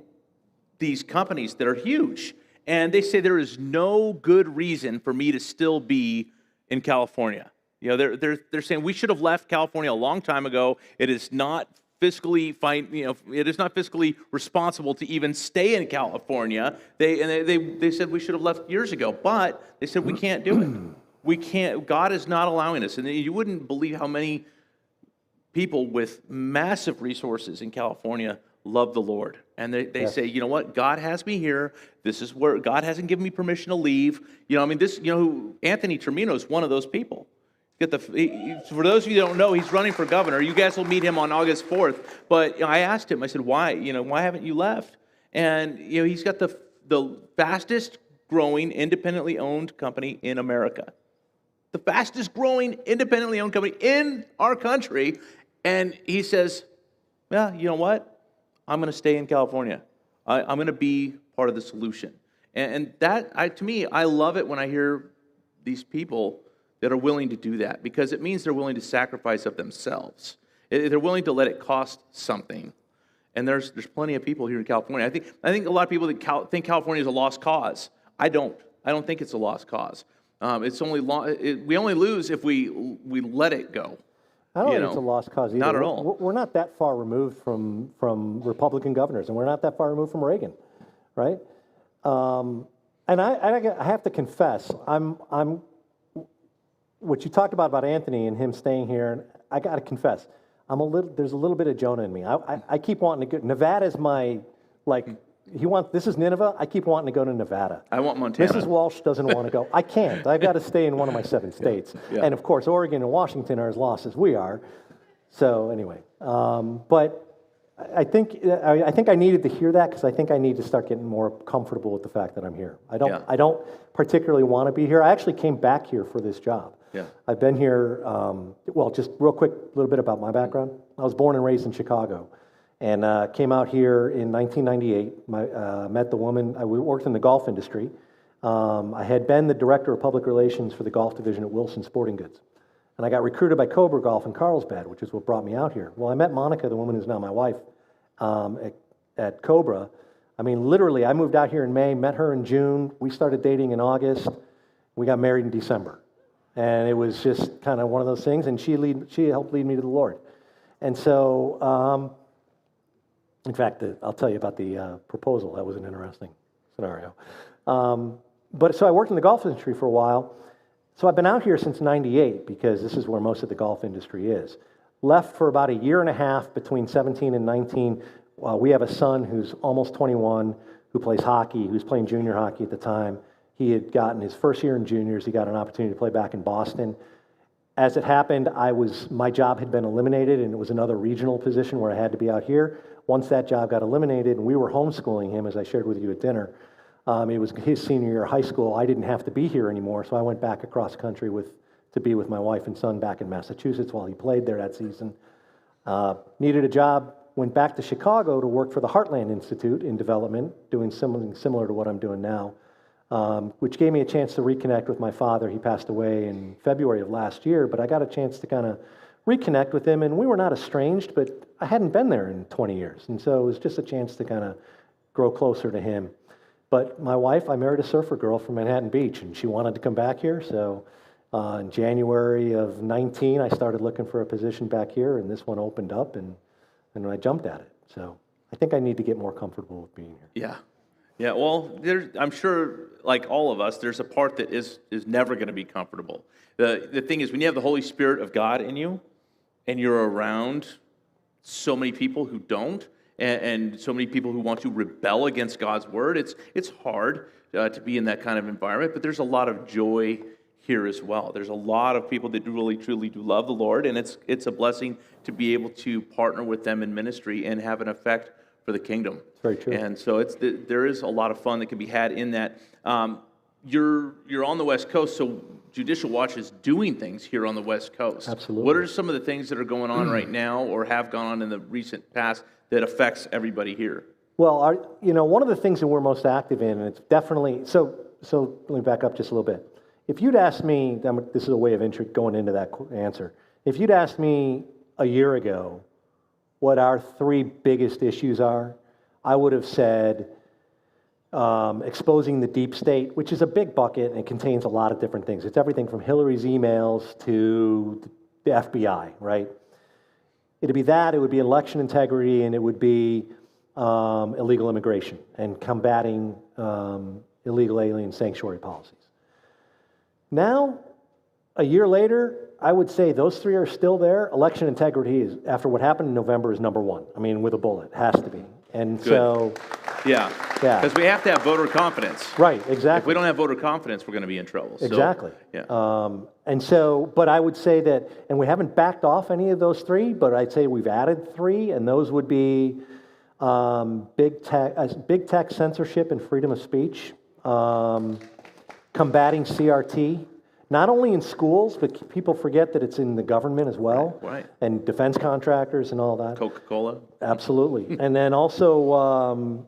S4: these companies that are huge, and they say there is no good reason for me to still be in California. They're saying we should have left California a long time ago. It is not fiscally it is not fiscally responsible to even stay in California. They said we should have left years ago, but they said we can't do it. We can't. God is not allowing us. And you wouldn't believe how many people with massive resources in California love the Lord. And they say, you know what? God has me here. This is where God hasn't given me permission to leave. Anthony Termino is one of those people. For those of you who don't know, he's running for governor. You guys will meet him on August 4th. But I asked him, I said, why? Why haven't you left? And he's got the fastest growing independently owned company in America. The fastest growing independently owned company in our country. And he says, well, you know what? I'm going to stay in California. I'm going to be part of the solution. And that, to me, I love it when I hear these people that are willing to do that, because it means they're willing to sacrifice of themselves. They're willing to let it cost something. And there's plenty of people here in California. I think a lot of people that think California is a lost cause. I don't think it's a lost cause. It's only we only lose if we let it go.
S7: I don't think it's a lost cause either.
S4: Not at all.
S7: We're not that far removed from Republican governors, and we're not that far removed from Reagan, right? And I have to confess, I'm what you talked about Anthony and him staying here, and I got to confess, there's a little bit of Jonah in me. I keep wanting to go. Nevada's my, this is Nineveh. I keep wanting to go to Nevada.
S4: I want Montana.
S7: Mrs. Walsh doesn't want to go. I can't. I've got to stay in one of my 7 states.
S4: Yeah.
S7: And of course, Oregon and Washington are as lost as we are. So anyway, but I think I needed to hear that, because I think I need to start getting more comfortable with the fact that I'm here. I don't particularly want to be here. I actually came back here for this job.
S4: Yeah.
S7: I've been here, well, just real quick, a little bit about my background. I was born and raised in Chicago and came out here in 1998. Met the woman, I worked in the golf industry. I had been the director of public relations for the golf division at Wilson Sporting Goods. And I got recruited by Cobra Golf in Carlsbad, which is what brought me out here. Well, I met Monica, the woman who's now my wife, at Cobra. I mean, literally, I moved out here in May, met her in June. We started dating in August. We got married in December. And it was just kind of one of those things, and she helped lead me to the Lord. And so, in fact, I'll tell you about the proposal. That was an interesting scenario. But so I worked in the golf industry for a while. So I've been out here since '98 because this is where most of the golf industry is. Left for about a year and a half between 17 and 19. We have a son who's almost 21 who plays hockey, who's playing junior hockey at the time. He had gotten his first year in juniors. He got an opportunity to play back in Boston. As it happened, my job had been eliminated, and it was another regional position where I had to be out here. Once that job got eliminated, and we were homeschooling him, as I shared with you at dinner, it was his senior year of high school. I didn't have to be here anymore, so I went back across country to be with my wife and son back in Massachusetts while he played there that season. Needed a job, went back to Chicago to work for the Heartland Institute in development, doing something similar to what I'm doing now. Which gave me a chance to reconnect with my father. He passed away in February of last year, but I got a chance to kind of reconnect with him, and we were not estranged, but I hadn't been there in 20 years, and so it was just a chance to kind of grow closer to him. But my wife, I married a surfer girl from Manhattan Beach, and she wanted to come back here, so in January of 19, I started looking for a position back here, and this one opened up, and I jumped at it. So I think I need to get more comfortable with being here.
S4: Yeah. Yeah, well, I'm sure, like all of us, there's a part that is never going to be comfortable. The thing is, when you have the Holy Spirit of God in you, and you're around so many people who don't, and so many people who want to rebel against God's word, it's hard to be in that kind of environment, but there's a lot of joy here as well. There's a lot of people that really, truly do love the Lord, and it's a blessing to be able to partner with them in ministry and have an effect for the kingdom.
S7: It's very true.
S4: And so there is a lot of fun that can be had in that. You're on the West Coast, so Judicial Watch is doing things here on the West Coast.
S7: Absolutely.
S4: What are some of the things that are going on right now or have gone on in the recent past that affects everybody here?
S7: Well, one of the things that we're most active in, and it's definitely, so let me back up just a little bit. If you'd asked me, this is a way of going into that answer. If you'd asked me a year ago what our three biggest issues are, I would have said exposing the deep state, which is a big bucket and it contains a lot of different things. It's everything from Hillary's emails to the FBI, right? It'd be that, it would be election integrity, and it would be illegal immigration and combating illegal alien sanctuary policies. Now, a year later, I would say those three are still there. Election integrity is, after what happened in November, is number one. I mean, with a bullet, has to be. And
S4: Good.
S7: so,
S4: Yeah, because we have to have voter confidence.
S7: right, exactly.
S4: If we don't have voter confidence, we're going to be in trouble. So,
S7: Exactly.
S4: Yeah.
S7: And so, but I would say that, and we haven't backed off any of those three, but I'd say we've added three, and those would be big tech censorship and freedom of speech, combating CRT, not only in schools, but people forget that it's in the government as well,
S4: Right.
S7: and defense contractors and all that.
S4: Coca-Cola.
S7: Absolutely. And then also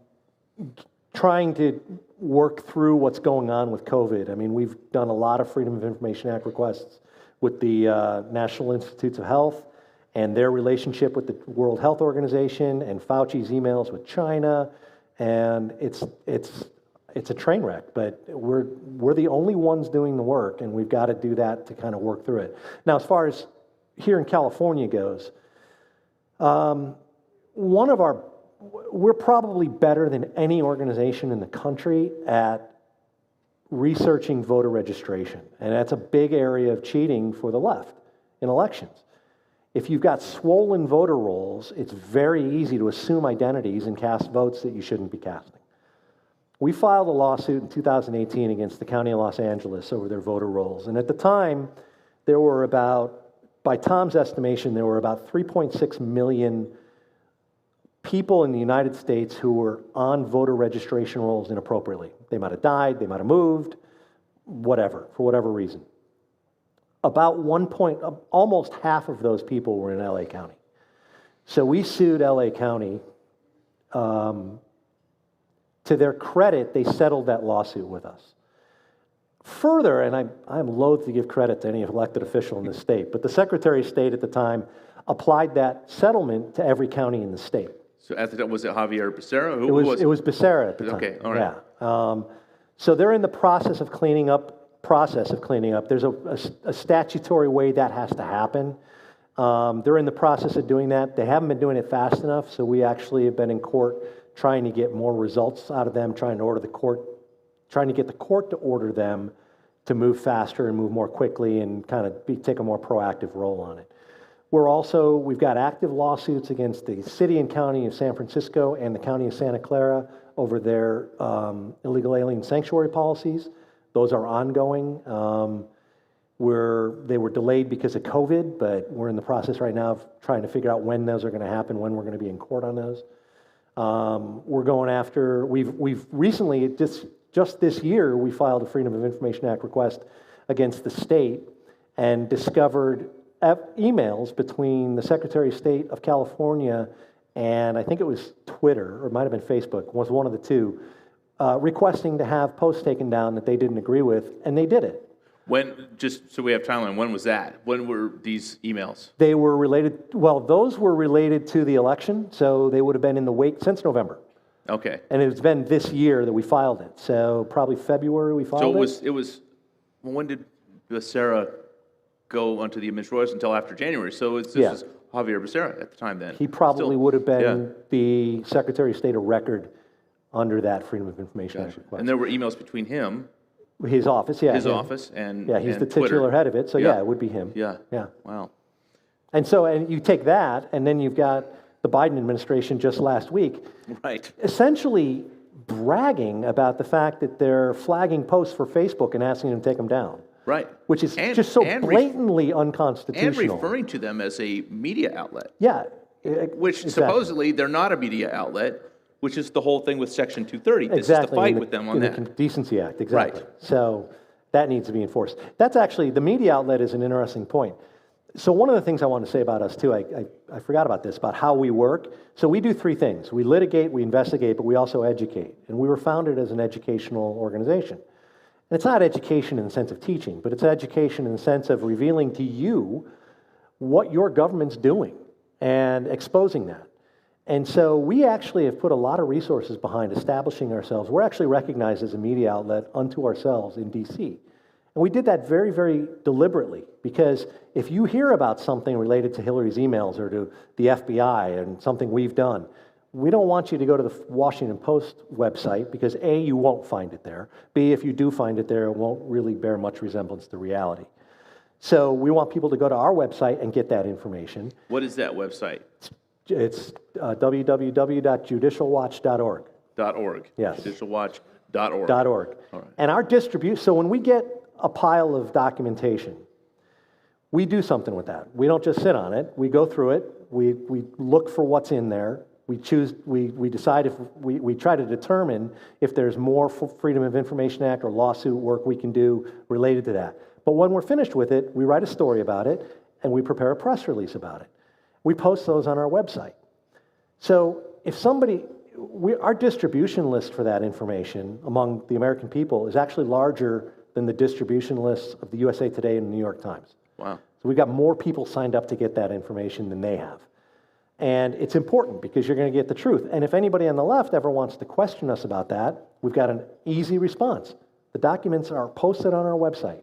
S7: trying to work through what's going on with COVID. I mean, we've done a lot of Freedom of Information Act requests with the National Institutes of Health and their relationship with the World Health Organization and Fauci's emails with China. And it's a train wreck, but we're the only ones doing the work, and we've got to do that to kind of work through it. Now, as far as here in California goes, we're probably better than any organization in the country at researching voter registration, and that's a big area of cheating for the left in elections. If you've got swollen voter rolls, it's very easy to assume identities and cast votes that you shouldn't be casting. We filed a lawsuit in 2018 against the County of Los Angeles over their voter rolls, and at the time, there were by Tom's estimation, there were about 3.6 million people in the United States who were on voter registration rolls inappropriately. They might have died, they might have moved, whatever, for whatever reason. about almost half of those people were in LA County. So we sued LA County. To their credit, they settled that lawsuit with us. Further, and I'm loath to give credit to any elected official in the state, but the Secretary of State at the time applied that settlement to every county in the state.
S4: So at the time, was it Javier Becerra?
S7: It was Becerra at the time.
S4: Okay, all right.
S7: Yeah. So they're in the process of cleaning up. There's a statutory way that has to happen. They're in the process of doing that. They haven't been doing it fast enough, so we actually have been in court trying to get more results out of them, trying to get the court to order them to move faster and move more quickly and kind of take a more proactive role on it. We've got active lawsuits against the city and county of San Francisco and the county of Santa Clara over their illegal alien sanctuary policies. Those are ongoing. They were delayed because of COVID, but we're in the process right now of trying to figure out when those are going to happen, when we're going to be in court on those. We're going after, we've recently, just this year, we filed a Freedom of Information Act request against the state and discovered emails between the Secretary of State of California and I think it was Twitter, or it might have been Facebook, was one of the two, requesting to have posts taken down that they didn't agree with, and they did it.
S4: When, just so we have timeline, when was that? When were these emails?
S7: They were related, those were related to the election, so they would have been in the wake since November.
S4: Okay.
S7: And it's been this year that we filed it, so probably February we filed it.
S4: So well, when did Becerra go onto the administration? Until after January, so this is Javier Becerra at the time then.
S7: He probably would have been the Secretary of State of Record under that Freedom of Information Act request.
S4: And there were emails between him,
S7: his office, yeah.
S4: His office and
S7: he's the
S4: Twitter.
S7: titular head of it, so yeah, it would be him.
S4: Yeah.
S7: Yeah.
S4: Wow.
S7: And you take that, and then you've got the Biden administration just last week,
S4: Right.
S7: essentially bragging about the fact that they're flagging posts for Facebook and asking them to take them down.
S4: Right.
S7: Which is just so blatantly unconstitutional.
S4: And referring to them as a media outlet.
S7: Yeah.
S4: Which
S7: exactly.
S4: supposedly they're not a media outlet, which is the whole thing with Section 230. This
S7: Exactly.
S4: is the fight with them on that.
S7: The Decency Act, exactly.
S4: Right.
S7: So that needs to be enforced. That's actually, the media outlet is an interesting point. So one of the things I want to say about us too, I forgot about this, about how we work. So we do three things. We litigate, we investigate, but we also educate. And we were founded as an educational organization. And it's not education in the sense of teaching, but it's education in the sense of revealing to you what your government's doing and exposing that. And so we actually have put a lot of resources behind establishing ourselves. We're actually recognized as a media outlet unto ourselves in DC. And we did that very, very deliberately, because if you hear about something related to Hillary's emails or to the FBI and something we've done, we don't want you to go to the Washington Post website because A, you won't find it there. B, if you do find it there, it won't really bear much resemblance to reality. So we want people to go to our website and get that information.
S4: What is that website?
S7: It's www.judicialwatch.org.
S4: .org.
S7: Yes.
S4: Judicialwatch.org.
S7: .org.
S4: All right.
S7: And our distribution, so when we get a pile of documentation, we do something with that. We don't just sit on it. We go through it. We look for what's in there. We decide if we try to determine if there's more Freedom of Information Act or lawsuit work we can do related to that. But when we're finished with it, we write a story about it and we prepare a press release about it. We post those on our website. So if our distribution list for that information among the American people is actually larger than the distribution lists of the USA Today and the New York Times.
S4: Wow.
S7: So we've got more people signed up to get that information than they have. And it's important because you're going to get the truth. And if anybody on the left ever wants to question us about that, we've got an easy response. The documents are posted on our website.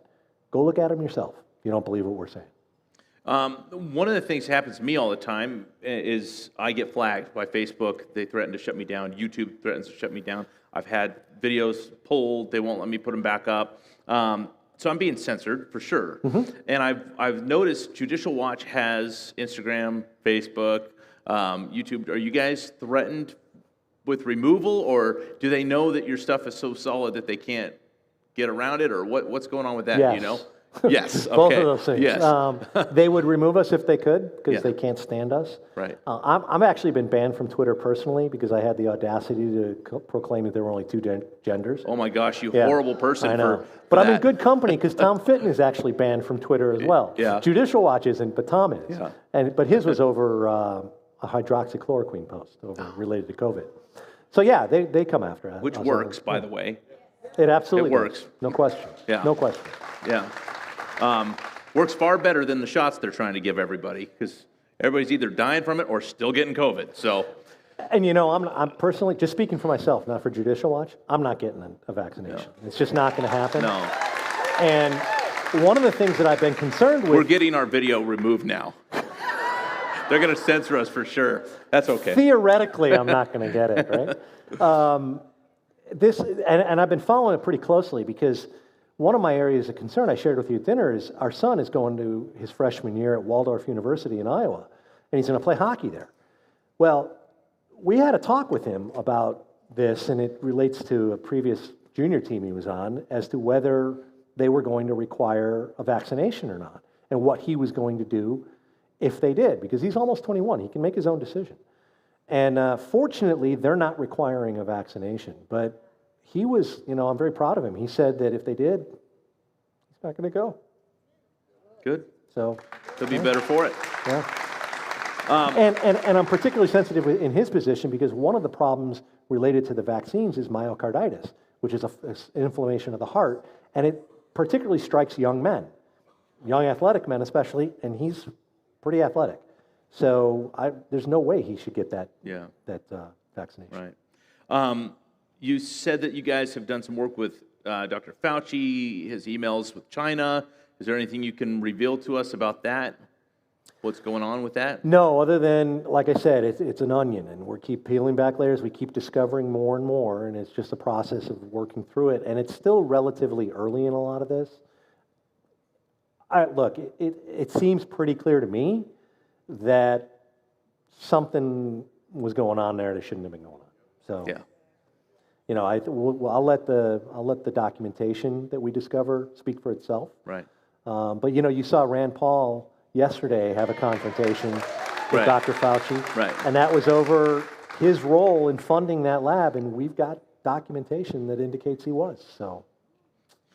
S7: Go look at them yourself if you don't believe what we're saying.
S4: One of the things that happens to me all the time is I get flagged by Facebook. They threaten to shut me down. YouTube threatens to shut me down. I've had videos pulled. They won't let me put them back up. So I'm being censored for sure. Mm-hmm. And I've noticed Judicial Watch has Instagram, Facebook, YouTube. Are you guys threatened with removal, or do they know that your stuff is so solid that they can't get around it, or what's going on with that?
S7: Yes.
S4: Do you know? Yes. Okay.
S7: Both of those things.
S4: Yes.
S7: They would remove us if they could because
S4: Yeah.
S7: they can't stand us.
S4: Right.
S7: I'm actually been banned from Twitter personally because I had the audacity to proclaim that there were only two genders.
S4: Oh my gosh, you
S7: Yeah,
S4: horrible person
S7: I know.
S4: for
S7: But I'm in
S4: that.
S7: good company because Tom Fitton is actually banned from Twitter as well.
S4: Yeah.
S7: Judicial Watch isn't, but Tom is.
S4: Yeah.
S7: But his was over a hydroxychloroquine post related to COVID. So yeah, they come after us.
S4: Which works, by the way.
S7: It absolutely
S4: It works.
S7: does. No question.
S4: Yeah.
S7: No question.
S4: Yeah. Works far better than the shots they're trying to give everybody because everybody's either dying from it or still getting COVID. So,
S7: And I'm personally, just speaking for myself, not for Judicial Watch, I'm not getting a vaccination. It's just not going to happen.
S4: no.
S7: And one of the things that I've been concerned with.
S4: We're getting our video removed now. They're going to censor us for sure. That's okay.
S7: Theoretically, I'm not going to get it, right? And I've been following it pretty closely because one of my areas of concern I shared with you at dinner is our son is going to his freshman year at Waldorf University in Iowa, and he's going to play hockey there. Well, we had a talk with him about this, and it relates to a previous junior team he was on, as to whether they were going to require a vaccination or not, and what he was going to do if they did, because he's almost 21. He can make his own decision. And fortunately, they're not requiring a vaccination. But he was, I'm very proud of him. He said that if they did, he's not going to go.
S4: Good.
S7: So
S4: They'll be better for it.
S7: yeah. And I'm particularly sensitive in his position because one of the problems related to the vaccines is myocarditis, which is an inflammation of the heart, and it particularly strikes young men, young athletic men especially, and he's pretty athletic. So there's no way he should get that vaccination.
S4: Right. You said that you guys have done some work with Dr. Fauci, his emails with China. Is there anything you can reveal to us about that? What's going on with that?
S7: No, other than, like I said, it's an onion, and we keep peeling back layers. We keep discovering more and more, and it's just a process of working through it. And it's still relatively early in a lot of this. Look, it seems pretty clear to me that something was going on there that shouldn't have been going on. So,
S4: Yeah.
S7: I'll let the documentation that we discover speak for itself.
S4: Right.
S7: But you saw Rand Paul yesterday have a confrontation with
S4: Right.
S7: Dr. Fauci,
S4: Right.
S7: and that was over his role in funding that lab, and we've got documentation that indicates he was. So,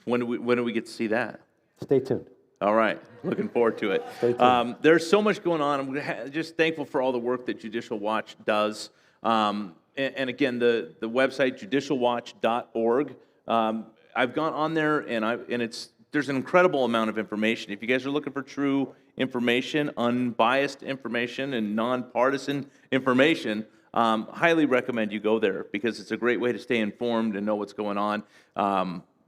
S4: When do we get to see that?
S7: stay tuned.
S4: All right, looking forward to it.
S7: Stay tuned.
S4: There's so much going on. I'm just thankful for all the work that Judicial Watch does. And again, the website judicialwatch.org. I've gone on there, and there's an incredible amount of information. If you guys are looking for true information, unbiased information, and nonpartisan information, highly recommend you go there because it's a great way to stay informed and know what's going on.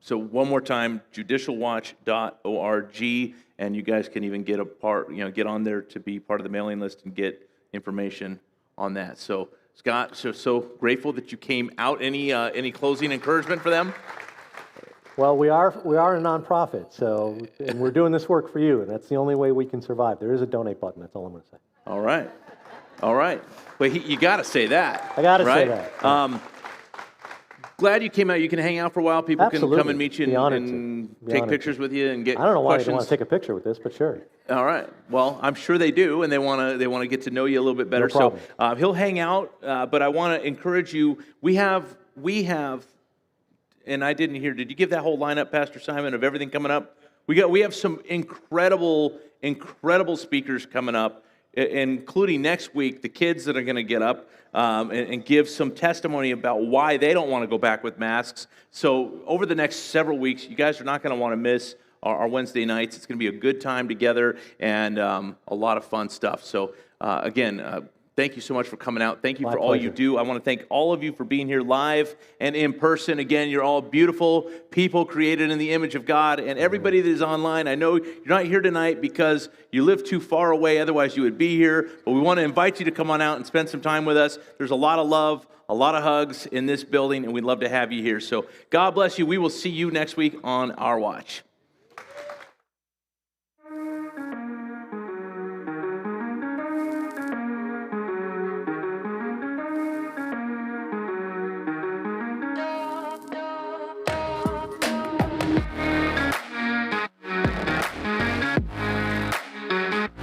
S4: So one more time, judicialwatch.org, and you guys can even get get on there to be part of the mailing list and get information on that. So Scott, so grateful that you came out. Any closing encouragement for them?
S7: Well, we are a nonprofit, and we're doing this work for you, and that's the only way we can survive. There is a donate button. That's all I'm going to say.
S4: All right. Well, you got to say that.
S7: I got to say
S4: right?
S7: that.
S4: Glad you came out. You can hang out for a while. People
S7: Absolutely.
S4: can come and meet you
S7: Be honored
S4: and
S7: to. Be
S4: take
S7: honored
S4: pictures
S7: to.
S4: with you and get
S7: I don't know why
S4: questions.
S7: they want to take a picture with this, but sure.
S4: All right. Well, I'm sure they do, and they want to get to know you a little bit better.
S7: No problem.
S4: So he'll hang out, but I want to encourage you. We have, and I didn't hear. Did you give that whole lineup, Pastor Simon, of everything coming up? We have some incredible speakers coming up, including next week the kids that are going to get up and give some testimony about why they don't want to go back with masks. So over the next several weeks, you guys are not going to want to miss our Wednesday nights. It's going to be a good time together and a lot of fun stuff. So again, thank you so much for coming out. Thank you for all you do. I want to thank all of you for being here live and in person. Again, you're all beautiful people created in the image of God. And everybody that is online, I know you're not here tonight because you live too far away. Otherwise, you would be here. But we want to invite you to come on out and spend some time with us. There's a lot of love, a lot of hugs in this building, and we'd love to have you here. So God bless you. We will see you next week on Our Watch.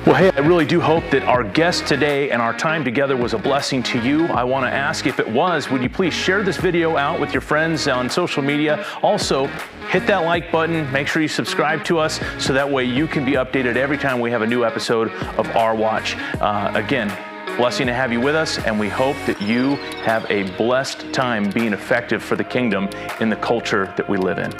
S4: Well, hey, I really do hope that our guest today and our time together was a blessing to you. I want to ask, if it was, would you please share this video out with your friends on social media? Also, hit that like button. Make sure you subscribe to us so that way you can be updated every time we have a new episode of Our Watch. Again, blessing to have you with us, and we hope that you have a blessed time being effective for the kingdom in the culture that we live in.